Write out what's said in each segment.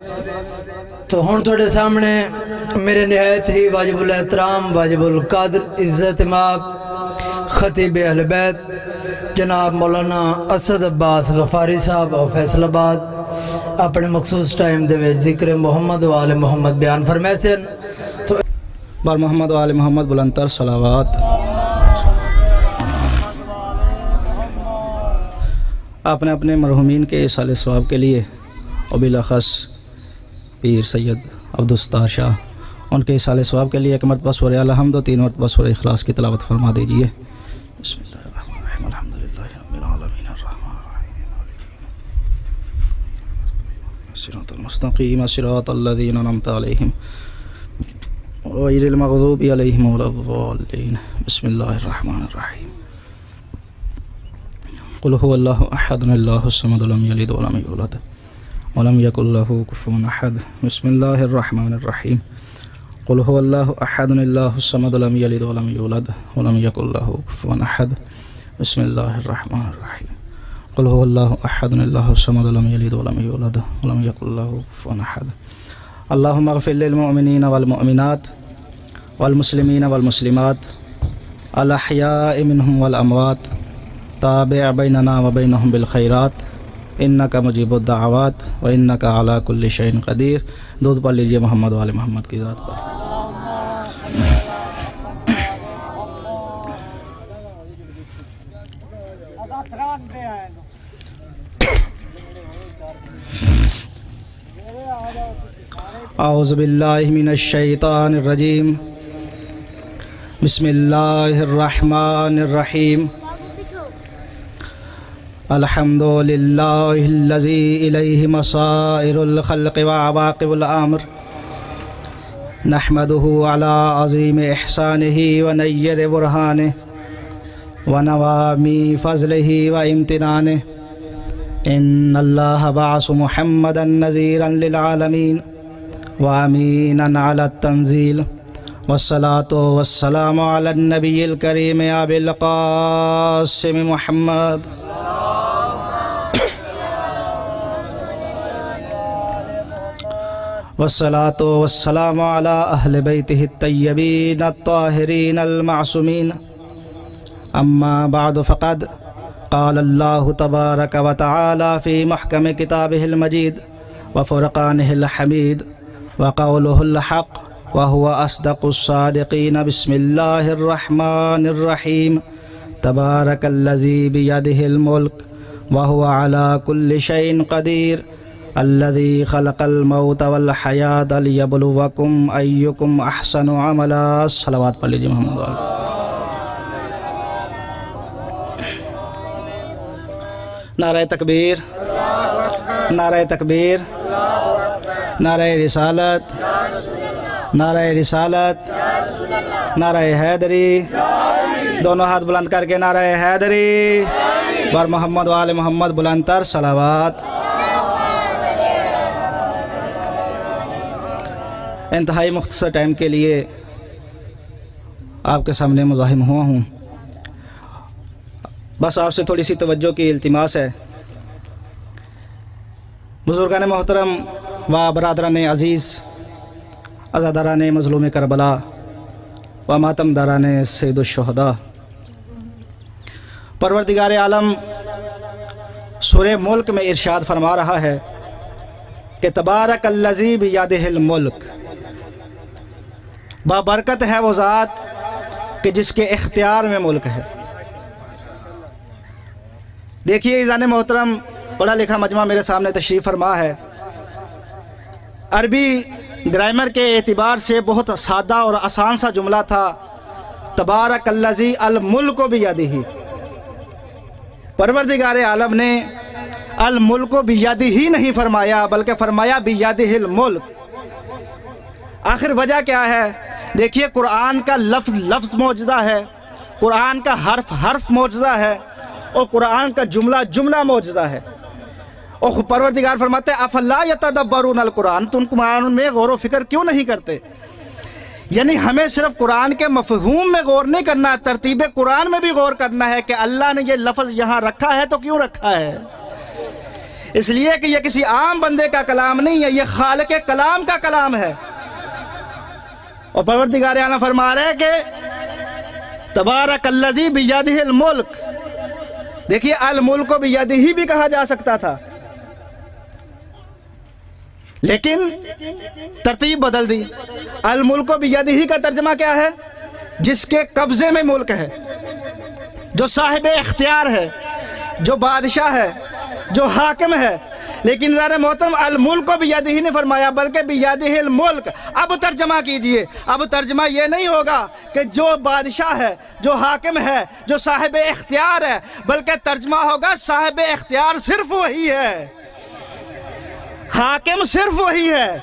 تو ہون تھوڑے سامنے میرے نہایت ہی واجب الاحترام واجب القدر عزت ماب خطیب اہل بیت جناب مولانا اسد عباس غفاری صاحب اور فیصل آباد اپنے مخصوص ٹائم دے وچ ذکر محمد و آل محمد بیان فرمائے سن تو بار محمد و آل محمد بلندتر صلوات۔ آپ نے اپنے مرحومین کے ایصال ثواب کے لیے اور بالاخص پیر سید عبدالستار شاہ ان کے ایصال ثواب کے لیے ایک مرتبہ سورہ الحمد و 3 مرتبہ سورہ اخلاص کی تلاوت فرما دیجئے۔ بسم اللہ الرحمن الرحیم الحمدللہ رب العالمین الرحمن الرحیم صراط المستقیم صراط الذین انعمت علیہم غیر المغضوب علیہم ولا الضالین۔ بسم اللہ الرحمن الرحیم قل هو اللہ احد اللہ الصمد لم یلد ولم یولد ولم یکن له کفوا احد۔ بسم اللہ الرحمن الرحیم قل هو اللہ احد اللہ الصمد لم یلد ولم یولد ولم یکن له کفوا احد۔ بسم اللہ الرحمن الرحیم قل هو اللہ احد اللہ الصمد لم یلد ولم یولد ولم یکن له کفوا احد۔ اللہم اغفر للمؤمنین والمؤمنات والمسلمین والمسلمات الاحیاء منہم والاموات تابع بیننا وبینہم بالخیرات انکا مجیب الدعوات وانکا علی کل شیء قدیر۔ دودھ پڑھ لیجئے محمد و آل محمد کی ذات پر۔ اعوذ باللہ من الشیطان الرجیم بسم اللہ الرحمن الرحیم الحمد للہ الذی الیہ مصائر الخلق وعواقب الامر نحمدہ علی عظیم احسانہ ونیر برہانہ ونوامی فضلہ وامتنانہ ان اللہ بعث محمدا نذیرا للعالمین وامینا علی التنزیل والصلاة والسلام علی النبی الکریم ابی القاسم محمد والصلاة والسلام علی اہل بیتہ الطیبین الطاہرین المعصومین اما بعد فقد قال اللہ تبارک وتعالی فی محکم کتابہ المجید وفرقانہ الحمید وقولہ الحق وهو اصدق الصادقین۔ بسم اللہ الرحمن الرحیم تبارک الذی بیدہ الملک وهو علی کل شیء قدیر الذی خلق الموت والحیاة لیبلوکم ایکم احسن عملا۔ صلوات پڑھ لیجئے محمد والے۔ نعرہ تکبیر نعرہ تکبیر نعرہ رسالت نعرہ رسالت نعرہ حیدری۔ دونوں ہاتھ بلند کر کے نعرہ حیدری بر محمد و آل محمد بلندتر صلوات۔ انتہائی مختصر ٹائم کے لیے آپ کے سامنے مزاحم ہوا ہوں، بس آپ سے تھوڑی سی توجہ کی التماس ہے۔ بزرگان محترم و برادران عزیز، عزاداران مظلوم کربلا و ماتم داران سید الشہداء، پروردگار عالم سورہ ملک میں ارشاد فرما رہا ہے کہ تبارک الذی بیدہ الملک، بابرکت ہے وہ ذات کہ جس کے اختیار میں ملک ہے۔ دیکھیے عزیزان محترم، پڑھا لکھا مجمع میرے سامنے تشریف فرما ہے۔ عربی گرامر کے اعتبار سے بہت سادہ اور آسان سا جملہ تھا، تبارک الذی الملک بیدہ۔ پروردگار عالم نے الملک بیدہ ہی نہیں فرمایا بلکہ فرمایا بیدہ الملک۔ آخر وجہ کیا ہے؟ دیکھیے قرآن کا لفظ لفظ معجزہ ہے، قرآن کا حرف حرف معجزہ ہے، اور قرآن کا جملہ جملہ معجزہ ہے۔ اور پروردگار فرماتے ہیں افلا یتدبرون القرآن، تم قرآن میں غور و فکر کیوں نہیں کرتے؟ یعنی ہمیں صرف قرآن کے مفہوم میں غور نہیں کرنا، ترتیب قرآن میں بھی غور کرنا ہے کہ اللہ نے یہ لفظ یہاں رکھا ہے تو کیوں رکھا ہے۔ اس لیے کہ یہ کسی عام بندے کا کلام نہیں ہے، یہ خالق کلام کا کلام ہے۔ اور پروردگار اعلیٰ فرما رہے ہیں کہ تبارک الذی بیدہ الملک، دیکھیے الملک بیدہ بھی کہا جا سکتا تھا، لیکن ترتیب بدل دی۔ الملک بیدہ کا ترجمہ کیا ہے؟ جس کے قبضے میں ملک ہے، جو صاحب اختیار ہے، جو بادشاہ ہے، جو حاکم ہے۔ لیکن ذرا محترم الملک بیدہ نے فرمایا، بلکہ بیدہ الملک۔ اب ترجمہ کیجئے، اب ترجمہ یہ نہیں ہوگا کہ جو بادشاہ ہے، جو حاکم ہے، جو صاحب اختیار ہے، بلکہ ترجمہ ہوگا صاحب اختیار صرف وہی ہے، حاکم صرف وہی ہے،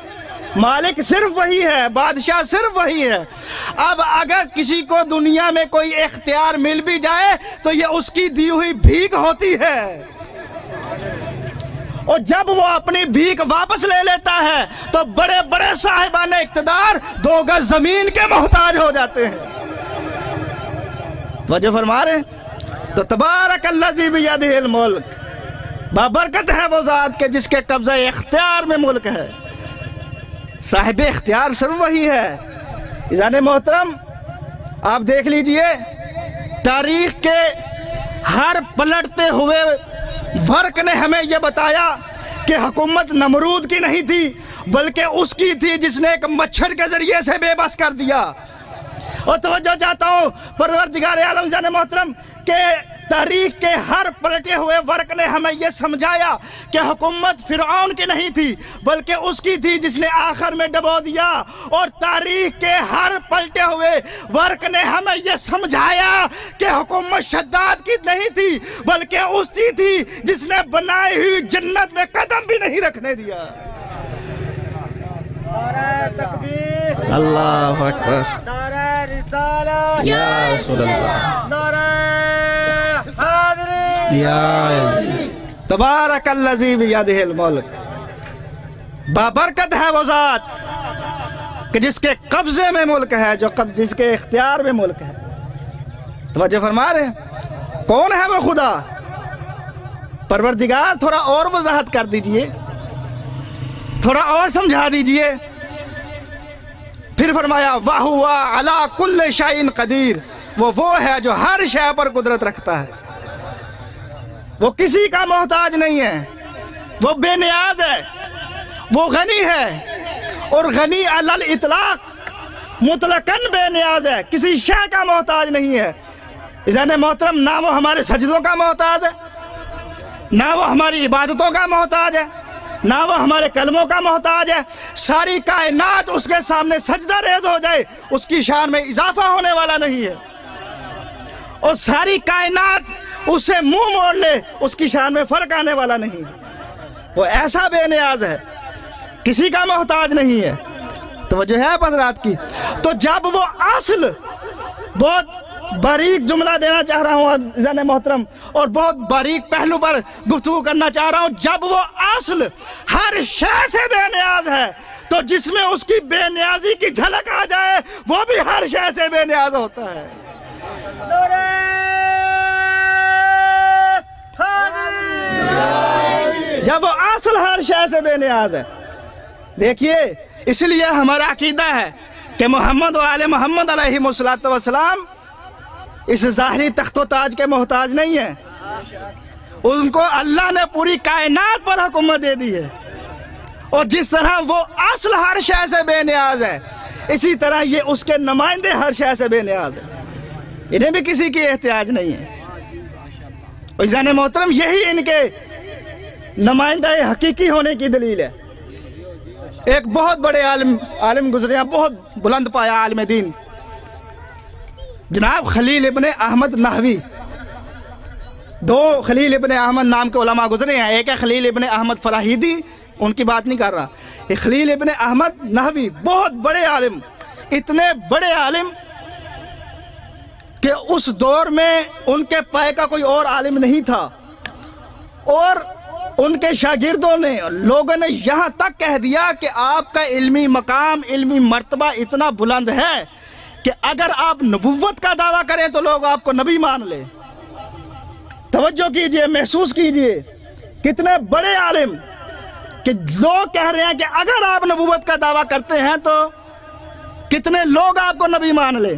مالک صرف وہی ہے، بادشاہ صرف وہی ہے۔ اب اگر کسی کو دنیا میں کوئی اختیار مل بھی جائے تو یہ اس کی دی ہوئی بھیک ہوتی ہے، اور جب وہ اپنی بھیک واپس لے لیتا ہے تو بڑے بڑے صاحبان اقتدار 2 گز زمین کے محتاج ہو جاتے ہیں۔ توجہ فرما رہے ہیں؟ تو تبارک الذی بیدہ الملک، بابرکت ہے وہ ذات کے جس کے قبضہ اختیار میں ملک ہے، صاحب اختیار صرف وہی ہے۔ عزیزان محترم، آپ دیکھ لیجئے تاریخ کے ہر پلٹتے ہوئے ورق نے ہمیں یہ بتایا کہ حکومت نمرود کی نہیں تھی، بلکہ اس کی تھی جس نے ایک مچھر کے ذریعے سے بے بس کر دیا۔ اور توجہ چاہتا ہوں پروردگار عالم عزیزان محترم کہ تاریخ کے ہر پلٹے ہوئے ورق نے ہمیں یہ سمجھایا کہ حکومت فرعون کی نہیں تھی، بلکہ اس کی تھی جس نے آخر میں ڈبو دیا۔ اور تاریخ کے ہر پلٹے ہوئے ورق نے ہمیں یہ سمجھایا کہ حکومت شداد کی نہیں تھی، بلکہ اس کی تھی جس نے بنائی ہوئی جنت میں قدم بھی نہیں رکھنے دیا۔ نعرہ تکبیر، اللہ اکبر، نعرہ رسالت، یا رسول اللہ، نعرہ حاضری، تبارک الذی بیدہ الملک، بابرکت ہے وہ ذات کہ جس کے قبضے میں ملک ہے، جس کے اختیار میں ملک ہے۔ توجہ فرما رہے ہیں؟ کون ہے وہ خدا؟ پروردگار تھوڑا اور وضاحت کر دیجئے، تھوڑا اور سمجھا دیجئے۔ پھر فرمایا وَهُوَ عَلَىٰ كُلِّ شَيْءٍ قَدِيرٌ، وہ ہے جو ہر شے پر قدرت رکھتا ہے، وہ کسی کا محتاج نہیں ہے، وہ بے نیاز ہے، وہ غنی ہے، اور غنی علی الاطلاق، مطلقاً بے نیاز ہے، کسی شے کا محتاج نہیں ہے۔ عزیزان محترم، نہ وہ ہمارے سجدوں کا محتاج ہے، نہ وہ ہماری عبادتوں کا محتاج ہے، نہ وہ ہمارے کلموں کا محتاج ہے۔ ساری کائنات اس کے سامنے سجدہ ریز ہو جائے، اس کی شان میں اضافہ ہونے والا نہیں ہے، اور ساری کائنات اس سے منہ موڑ لے، اس کی شان میں فرق آنے والا نہیں ہے۔ وہ ایسا بے نیاز ہے، کسی کا محتاج نہیں ہے۔ توجہ ہے آپ حضرات کی؟ تو جب وہ اصل، بہت باریک جملہ دینا چاہ رہا ہوں عزیزان محترم، اور بہت باریک پہلو پر گفتگو کرنا چاہ رہا ہوں، جب وہ اصل ہر شے سے بے نیاز ہے تو جس میں اس کی بے نیازی کی جھلک آ جائے وہ بھی ہر شے سے بے نیاز ہوتا ہے۔ نعرہ حاضری، جب وہ اصل ہر شے سے بے نیاز ہے۔ دیکھیے، اس لیے ہمارا عقیدہ ہے کہ محمد و آل محمد علیہ السلام اس ظاہری تخت و تاج کے محتاج نہیں ہیں، ان کو اللہ نے پوری کائنات پر حکومت دے دی ہے، اور جس طرح وہ اصل ہر شے سے بے نیاز ہے، اسی طرح یہ اس کے نمائندے ہر شے سے بے نیاز ہیں، انہیں بھی کسی کی احتیاج نہیں ہے۔ اور عزیزان محترم، یہی ان کے نمائندہ حقیقی ہونے کی دلیل ہے۔ ایک بہت بڑے عالم گزرے ہیں، بہت بلند پایا عالم دین، جناب خلیل ابن احمد نحوی۔ 2 خلیل ابن احمد نام کے علماء گزرے ہیں، ایک ہے خلیل ابن احمد فراہیدی، ان کی بات نہیں کر رہا، ایک خلیل ابن احمد نحوی، بہت بڑے عالم، اتنے بڑے عالم کہ اس دور میں ان کے پائے کا کوئی اور عالم نہیں تھا، اور ان کے شاگردوں نے، لوگوں نے یہاں تک کہہ دیا کہ آپ کا علمی مقام، علمی مرتبہ اتنا بلند ہے کہ اگر آپ نبوت کا دعویٰ کریں تو لوگ آپ کو نبی مان لیں۔ توجہ کیجئے، محسوس کیجئے، کتنے بڑے عالم کہ لوگ کہہ رہے ہیں کہ اگر آپ نبوت کا دعویٰ کرتے ہیں تو کتنے لوگ آپ کو نبی مان لے،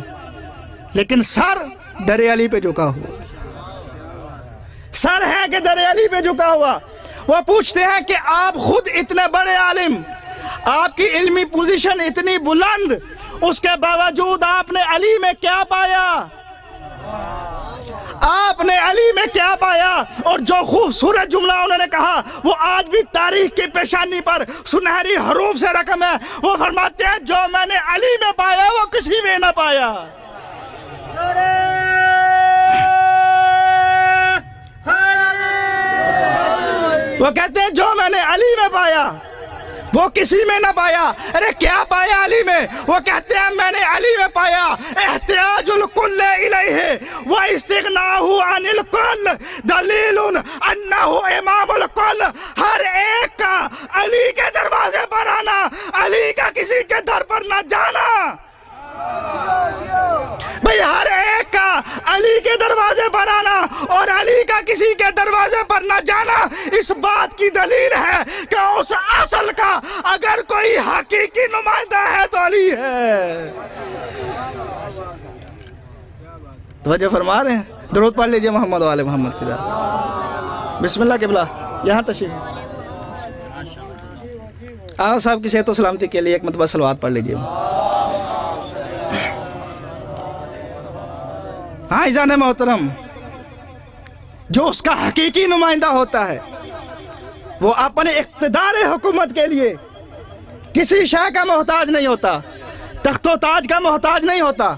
لیکن سر در علی پہ جھکا ہوا، سر ہے کہ در علی پہ جھکا ہوا۔ وہ پوچھتے ہیں کہ آپ خود اتنے بڑے عالم، آپ کی علمی پوزیشن اتنی بلند، اس کے باوجود آپ نے علی میں کیا پایا؟ آپ نے علی میں کیا پایا؟ اور جو خوبصورت جملہ انہوں نے کہا وہ آج بھی تاریخ کی پیشانی پر سنہری حروف سے رقم ہے۔ وہ فرماتے ہیں جو میں نے علی میں پایا وہ کسی میں نہ پایا۔ وہ کہتے ہیں جو میں نے علی میں پایا وہ کسی میں نہ پایا۔ ارے کیا پایا علی میں؟ وہ کہتے ہیں میں نے علی میں پایا احتیاج الکل الیہ واستغناہ عن الکل دلیل انہ امام الکل۔ ہر ایک کا علی کے دروازے پر آنا، علی کا کسی کے در پر نہ جانا، بھئی ہر ایک کا علی کے دروازے پر آنا اور علی کا کسی کے دروازے پر نہ جانا اس بات کی دلیل ہے کہ اس اصل کا اگر کوئی حقیقی نمائندہ ہے تو علی ہے۔ توجہ فرما رہے ہیں؟ درود پڑھ لیجئے محمد و آل محمد کی ذات۔ بسم اللہ قبلہ، یہاں تشریف آقا صاحب کی صحت و سلامتی کے لیے ایک مرتبہ صلوات پڑھ لیجئے۔ ہاں ایزان محترم، جو اس کا حقیقی نمائندہ ہوتا ہے وہ اپنے اقتدار حکومت کے لیے کسی شے کا محتاج نہیں ہوتا، تخت و تاج کا محتاج نہیں ہوتا۔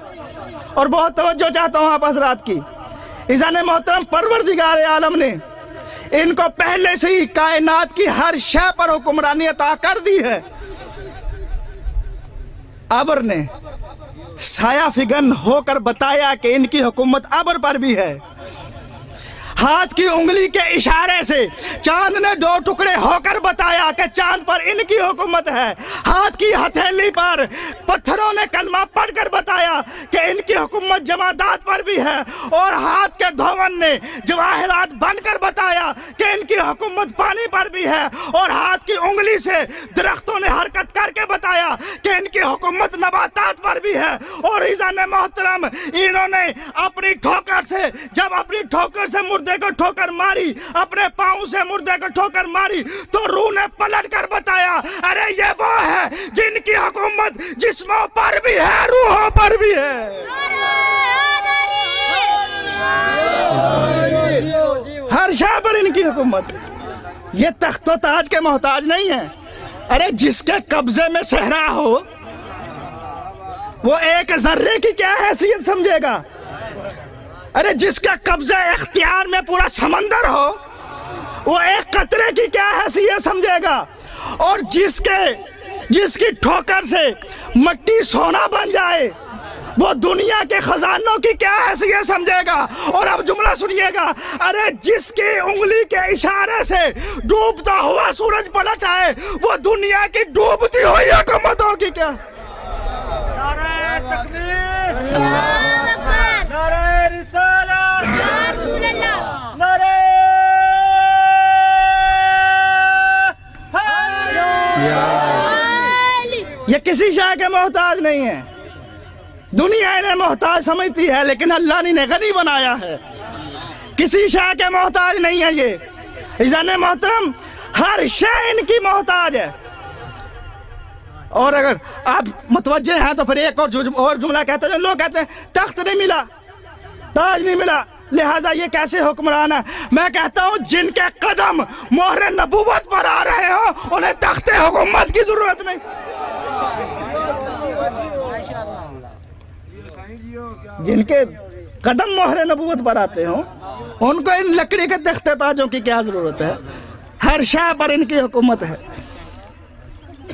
اور بہت توجہ چاہتا ہوں آپ حضرات کی، ایزان محترم پروردگار عالم نے ان کو پہلے سے ہی کائنات کی ہر شے پر حکمرانی عطا کر دی ہے۔ ابر نے سایہ فگن ہو کر بتایا کہ ان کی حکومت ابر پر بھی ہے۔ ہاتھ کی انگلی کے اشارے سے چاند نے دو ٹکڑے ہو کر بتایا کہ چاند پر ان کی حکومت ہے۔ ہاتھ کی ہتھیلی پر پتھروں نے کلمہ پڑھ کر بتایا کہ ان کی حکومت جمادات پر بھی ہے، اور ہاتھ کے دھون نے جواہرات بن کر بتایا کہ ان کی حکومت پانی پر بھی ہے، اور ہاتھ کی انگلی سے درختوں نے حرکت کر کے بتایا کہ ان کی حکومت نباتات پر بھی ہے۔ اور عزیزان محترم، انہوں نے اپنی ٹھوکر سے، جب اپنی ٹھوکر سے مردے کو ٹھوکر ماری، اپنے پاؤں سے مردے کو ٹھوکر ماری، تو روح نے پلٹ کر بتایا ارے یہ وہ ہے جن کی حکومت جسموں پر بھی ہے، روحوں پر بھی ہے۔ ہر شے پر ان کی حکومت۔ یہ تخت و تاج کے محتاج نہیں ہے۔ ارے جس کے قبضے میں صحرا ہو وہ ایک ذرے کی کیا حیثیت سمجھے گا؟ ارے جس کے قبضہ اختیار میں پورا سمندر ہو وہ ایک قطرے کی کیا حیثیت سمجھے گا؟ اور جس کی ٹھوکر سے مٹی سونا بن جائے وہ دنیا کے خزانوں کی کیا حیثیت سمجھے گا؟ اور اب جملہ سنیے گا، ارے جس کی انگلی کے اشارے سے ڈوبتا ہوا سورج پلٹ آئے وہ دنیا کی ڈوبتی ہوئی حکومتوں کی کیا؟ نعرہ تکبیر، نعرہ رسالت، نعرہ یہ کسی شے کے محتاج نہیں ہے۔ دنیا انہیں محتاج سمجھتی ہے لیکن اللہ نے انہیں غنی بنایا ہے۔ کسی شے کے محتاج نہیں ہے یہ۔ عزیزان محترم، ہر شے ان کی محتاج ہے۔ اور اگر آپ متوجہ ہیں تو پھر ایک اور جملہ کہتے ہیں، لوگ کہتے ہیں تخت نہیں ملا، تاج نہیں ملا، لہذا یہ کیسے حکمران ہے؟ میں کہتا ہوں جن کے قدم مہر نبوت پر آ رہے ہوں انہیں تخت حکومت کی ضرورت نہیں۔ جن کے قدم مہر نبوت پر آتے ہوں ان کو ان لکڑی کے تخت تاجوں کی کیا ضرورت ہے؟ ہر شے پر ان کی حکومت ہے۔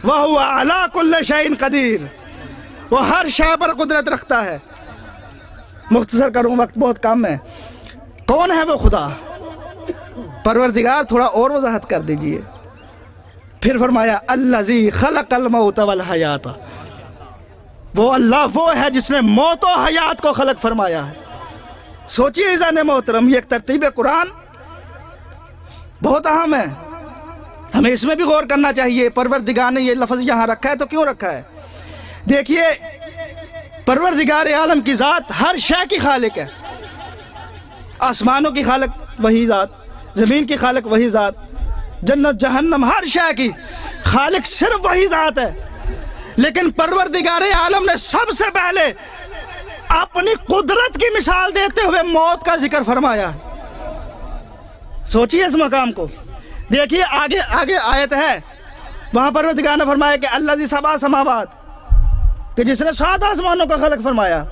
وَهُوَ عَلَىٰ كُلِّ شَيْءٍ قَدِيرٌ، وہ ہر شے پر قدرت رکھتا ہے۔ مختصر کروں، وقت بہت کم ہے۔ کون ہے وہ خدا؟ پروردگار تھوڑا اور وضاحت کر دیجئے۔ پھر فرمایا الَّذِي خَلَقَ الْمَوْتَ وَالْحَيَاةَ، وہ اللہ وہ ہے جس نے موت و حیات کو خلق فرمایا ہے۔ سوچئے عزیزان محترم، یہ ایک ترتیب قرآن بہت اہم ہے، ہمیں اس میں بھی غور کرنا چاہیے۔ پروردگار نے یہ لفظ یہاں رکھا ہے تو کیوں رکھا ہے؟ دیکھیے پروردگار عالم کی ذات ہر شے کی خالق ہے، آسمانوں کی خالق وہی ذات، زمین کی خالق وہی ذات، جنت جہنم ہر شے کی خالق صرف وہی ذات ہے، لیکن پروردگار عالم نے سب سے پہلے اپنی قدرت کی مثال دیتے ہوئے موت کا ذکر فرمایا۔ سوچیے اس مقام کو، دیکھیے آگے آیت ہے، وہاں پروردگار نے فرمایا کہ الذی سبع سماوات، کہ جس نے 7 آسمانوں کا خلق فرمایا،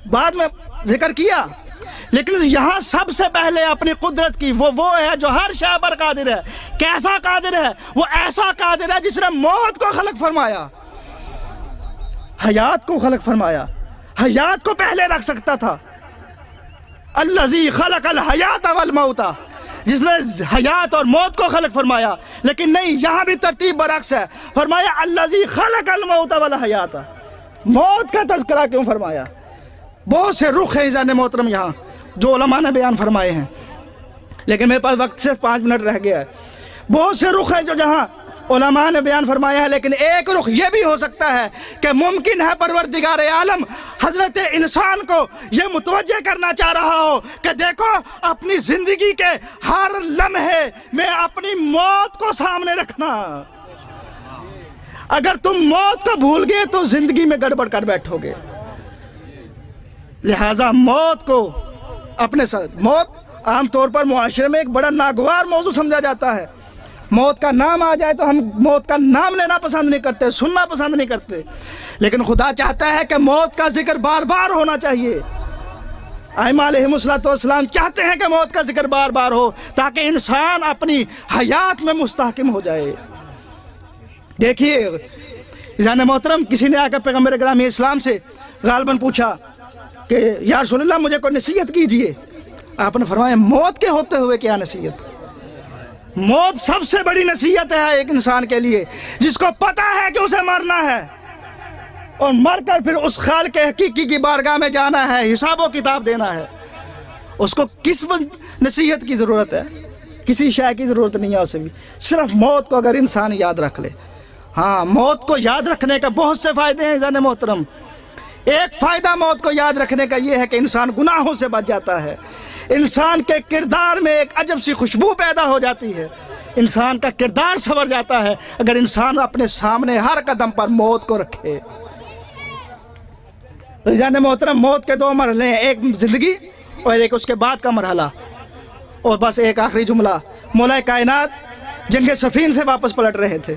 بعد میں ذکر کیا، لیکن یہاں سب سے پہلے اپنی قدرت کی وہ ہے جو ہر شے پر قادر ہے۔ کیسا قادر ہے؟ وہ ایسا قادر ہے جس نے موت کو خلق فرمایا، حیات کو خلق فرمایا، حیات کو پہلے رکھ سکتا تھا۔ الذی خلق الحیات والموت، جس نے حیات اور موت کو خلق فرمایا، لیکن نہیں، یہاں بھی ترتیب برعکس ہے، فرمایا الذی خلق الموت والحیات۔ موت کا تذکرہ کیوں فرمایا؟ بہت سے رخ ہیں عزیزان محترم یہاں جو علماء نے بیان فرمائے ہیں، لیکن میرے پاس وقت صرف 5 منٹ رہ گیا ہے۔ بہت سے رخ ہیں جو جہاں علماء نے بیان فرمایا ہے، لیکن ایک رخ یہ بھی ہو سکتا ہے کہ ممکن ہے پروردگار عالم حضرت انسان کو یہ متوجہ کرنا چاہ رہا ہو کہ دیکھو اپنی زندگی کے ہر لمحے میں اپنی موت کو سامنے رکھنا، اگر تم موت کو بھول گئے تو زندگی میں گڑبڑ کر بیٹھو گے، لہٰذا موت کو اپنے ساتھ۔ موت عام طور پر معاشرے میں ایک بڑا ناگوار موضوع سمجھا جاتا ہے، موت کا نام آ جائے تو ہم موت کا نام لینا پسند نہیں کرتے، سننا پسند نہیں کرتے، لیکن خدا چاہتا ہے کہ موت کا ذکر بار بار ہونا چاہیے۔ ائمہ علیہم السلام چاہتے ہیں کہ موت کا ذکر بار بار ہو تاکہ انسان اپنی حیات میں مستحکم ہو جائے۔ دیکھیے عزیزان محترم، کسی نے آ کر پیغمبر گرامی اسلام سے غالباً پوچھا کہ یا رسول اللہ مجھے کوئی نصیحت کیجئے، آپ نے فرمایا موت کے ہوتے ہوئے کیا نصیحت؟ موت سب سے بڑی نصیحت ہے ایک انسان کے لیے جس کو پتا ہے کہ اسے مرنا ہے، اور مر کر پھر اس خالق حقیقی کی بارگاہ میں جانا ہے، حساب و کتاب دینا ہے۔ اس کو کس نصیحت کی ضرورت ہے؟ کسی شے کی ضرورت نہیں ہے اسے بھی، صرف موت کو اگر انسان یاد رکھ لے۔ ہاں، موت کو یاد رکھنے کا بہت سے فائدے ہیں عزیزان محترم۔ ایک فائدہ موت کو یاد رکھنے کا یہ ہے کہ انسان گناہوں سے بچ جاتا ہے، انسان کے کردار میں ایک عجب سی خوشبو پیدا ہو جاتی ہے، انسان کا کردار سنور جاتا ہے اگر انسان اپنے سامنے ہر قدم پر موت کو رکھے۔ عزیزان محترم، موت کے 2 مرحلے ہیں، ایک زندگی اور ایک اس کے بعد کا مرحلہ۔ اور بس ایک آخری جملہ، مولا کائنات جنگ صفین سے واپس پلٹ رہے تھے،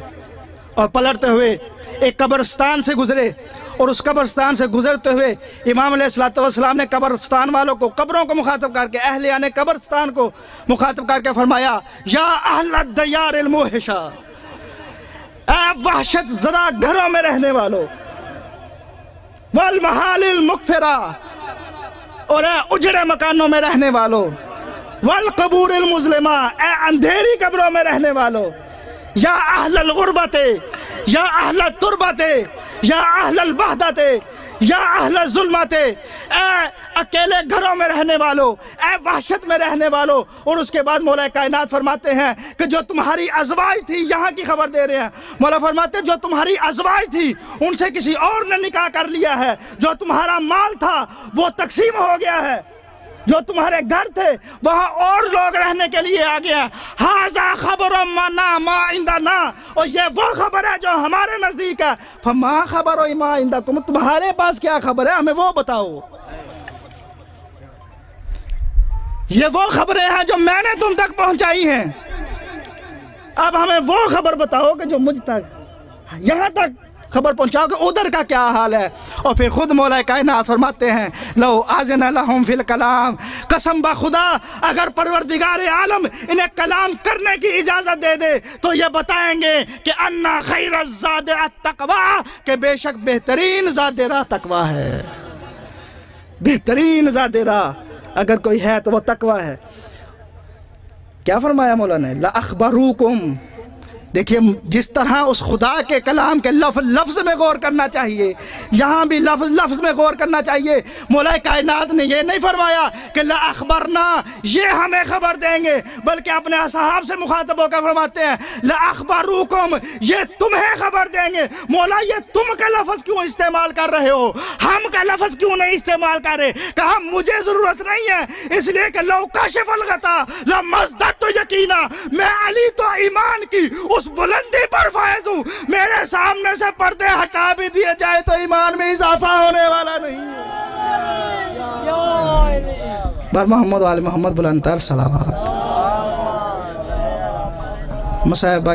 اور پلٹتے ہوئے ایک قبرستان سے گزرے، اور اس قبرستان سے گزرتے ہوئے امام علیہ السلام نے قبرستان والوں کو، قبروں کو مخاطب کر کے، اہلیان قبرستان کو مخاطب کر کے فرمایا یا اہل الدیار الموحشہ، اے وحشت زدہ گھروں میں رہنے والوں، والمحال المغفرہ، اور اے اجڑے مکانوں میں رہنے والوں، والقبور المظلمہ، اے اندھیری قبروں میں رہنے والوں، یا اہل الغربت، یا اہل التربت، یا اہل الوحدت، یا اہل الظلمت، اے اکیلے گھروں میں رہنے والوں، اے وحشت میں رہنے والوں۔ اور اس کے بعد مولا کائنات فرماتے ہیں کہ جو تمہاری ازواج تھی، یہاں کی خبر دے رہے ہیں، مولا فرماتے ہیں جو تمہاری ازواج تھی ان سے کسی اور نے نکاح کر لیا ہے، جو تمہارا مال تھا وہ تقسیم ہو گیا ہے، جو تمہارے گھر تھے وہاں اور لوگ رہنے کے لیے آ گیا۔ ھذا خبر ما عندنا، اور یہ وہ خبر ہے جو ہمارے نزدیک ہے۔ فما خبر ما عندکم، تمہارے پاس کیا خبر ہے ہمیں وہ بتاؤ۔ یہ وہ خبریں ہیں جو میں نے تم تک پہنچائی ہیں، اب ہمیں وہ خبر بتاؤ کہ جو مجھ تک، یہاں تک خبر پہنچاؤ کہ ادھر کا کیا حال ہے۔ اور پھر خود مولا کائنات فرماتے ہیں لو آذن لہم فی الکلام، قسم بخدا اگر پروردگار عالم انہیں کلام کرنے کی اجازت دے دے تو یہ بتائیں گے کہ انا خیر الزاد التقوی، کہ بے شک بہترین زاد راہ تقوی ہے، بہترین زاد راہ اگر کوئی ہے تو وہ تقوی ہے۔ کیا فرمایا مولا نے؟ لَأَخْبَرُوكُمْ، دیکھیے جس طرح اس خدا کے کلام کے لفظ میں غور کرنا چاہیے، یہاں بھی لفظ میں غور کرنا چاہیے۔ مولا کائنات نے یہ نہیں فرمایا کہ لا اخبرنا، یہ ہمیں خبر دیں گے، بلکہ اپنے اصحاب سے مخاطب ہو کر فرماتے ہیں لا اخبروکم، یہ تمہیں خبر دیں گے۔ مولا یہ تم کا لفظ کیوں استعمال کر رہے ہو، ہم کا لفظ کیوں نہیں استعمال کر رہے؟ کہا مجھے ضرورت نہیں ہے، اس لیے کہ لو کشف الغطا لمزددت یقینا، میں علی تو ایمان کی اس بلندی پر فائز ہوں، میرے سامنے سے پردے ہٹا بھی دیے جائے تو ایمان میں اضافہ ہونے والا نہیں ہے۔ بر محمد و آل محمد بلندتر صلوات۔ مصاحبہ